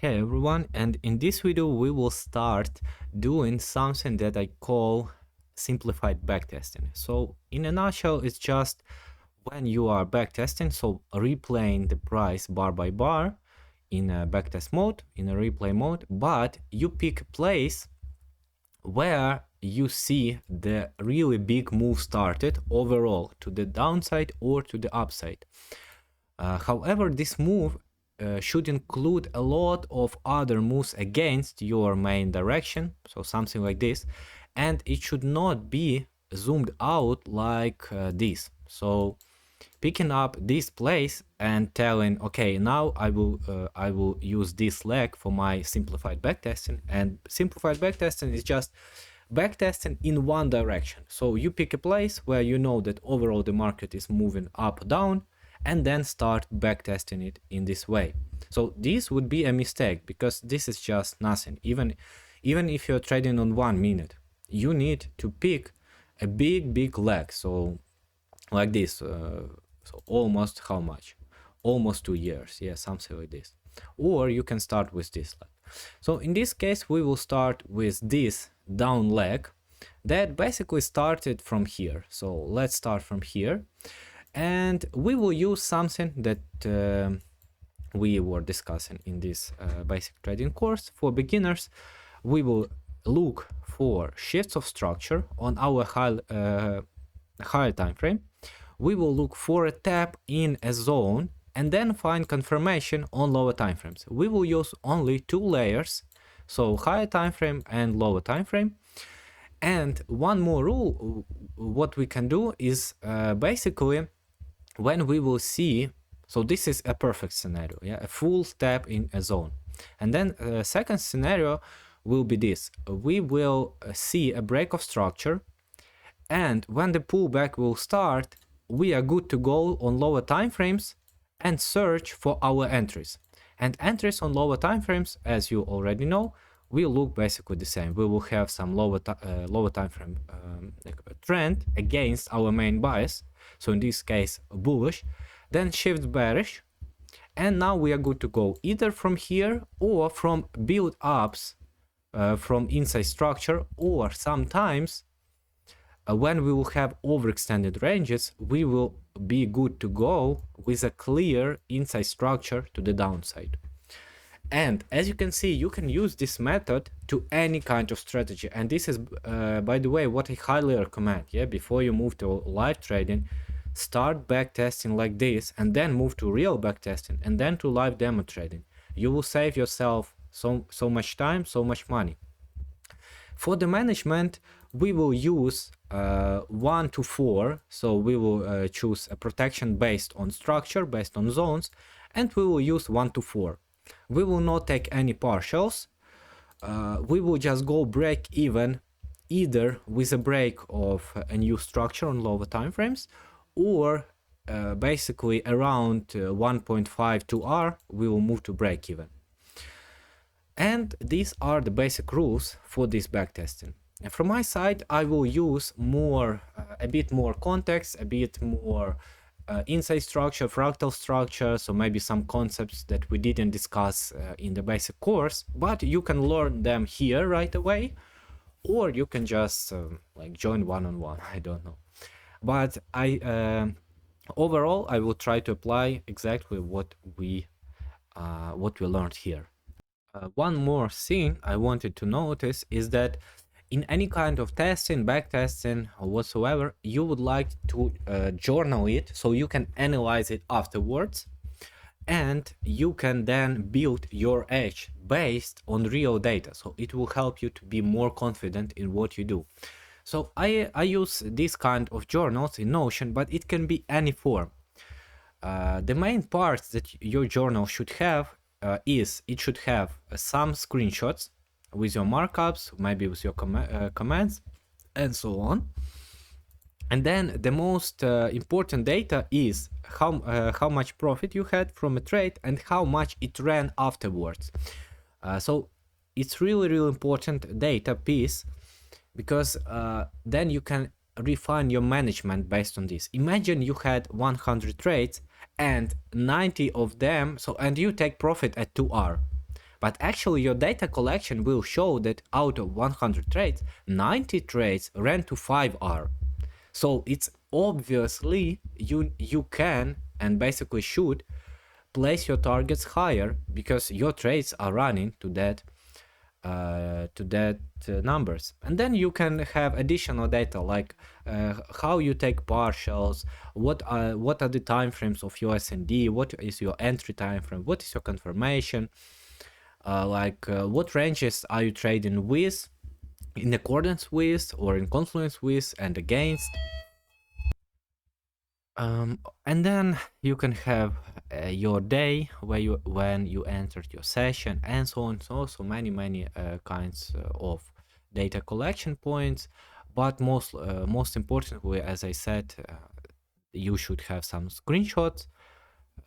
Hey everyone, and in this video we will start doing something that I call simplified backtesting. So in a nutshell, it's just when you are backtesting, so replaying the price bar by bar in a backtest mode, in a replay mode, but you pick a place where you see the really big move started overall to the downside or to the upside. However, this move should include a lot of other moves against your main direction, so something like this, and it should not be zoomed out like this. So picking up this place and telling, okay, now I will use this leg for my simplified backtesting, and simplified backtesting is just backtesting in one direction. So you pick a place where you know that overall the market is moving up, down, and then start backtesting it in this way. So this would be a mistake because this is just nothing. Even if you're trading on 1 minute, you need to pick a big leg. So like this, so almost how much? Almost 2 years, yeah, something like this. Or you can start with this leg. So in this case, we will start with this down leg that basically started from here. So let's start from here. And we will use something that we were discussing in this basic trading course for beginners. We will look for shifts of structure on our higher time frame. We will look for a tap in a zone and then find confirmation on lower time frames. We will use only 2 layers, so higher time frame and lower time frame. And one more rule, what we can do is basically when we will see, so this is a perfect scenario, yeah, a full tap in a zone. And then second scenario will be this: we will see a break of structure, and when the pullback will start, we are good to go on lower time frames and search for our entries. And entries on lower time frames, as you already know, will look basically the same. We will have some lower time frame trend against our main bias, so in this case bullish, then shift bearish, and now we are good to go either from here or from build ups from inside structure, or sometimes when we will have overextended ranges, we will be good to go with a clear inside structure to the downside. And as you can see, you can use this method to any kind of strategy. And this is, by the way, what I highly recommend. Yeah, before you move to live trading, start backtesting like this, and then move to real backtesting, and then to live demo trading. You will save yourself so much time, so much money. For the management, we will use 1 to 4. So we will choose a protection based on structure, based on zones, and we will use 1 to 4. We will not take any partials. We will just go break even either with a break of a new structure on lower time frames, or basically around 1.5 to R, we will move to break even. And these are the basic rules for this backtesting. And from my side, I will use a bit more context, a bit more inside structure, fractal structure, so maybe some concepts that we didn't discuss in the basic course, but you can learn them here right away, or you can just like join one-on-one, I don't know. But overall, I will try to apply exactly what we learned here. One more thing I wanted to notice is that in any kind of testing, backtesting, or whatsoever, you would like to journal it so you can analyze it afterwards, and you can then build your edge based on real data. So it will help you to be more confident in what you do. So I use this kind of journals in Notion, but it can be any form. The main parts that your journal should have is it should have some screenshots with your markups, maybe with your comments, and so on. And then the most important data is how much profit you had from a trade and how much it ran afterwards. So it's really important data piece, because then you can refine your management based on this. Imagine you had 100 trades and 90 of them, and you take profit at 2R. But actually your data collection will show that out of 100 trades, 90 trades ran to 5R. So it's obviously you can and basically should place your targets higher because your trades are running to that numbers. And then you can have additional data like how you take partials, what are the time frames of your S&D, what is your entry time frame, what is your confirmation, what ranges are you trading with, in accordance with or in confluence with and against. And then you can have your day when you entered your session and so on. So many kinds of data collection points. But most importantly, as I said, you should have some screenshots,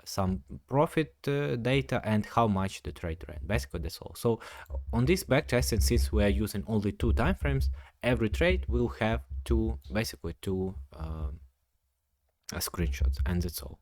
some profit data, and how much the trade ran. Basically, that's all. So on this backtesting, since we are using only 2 time frames, every trade will have two screenshots, and that's all.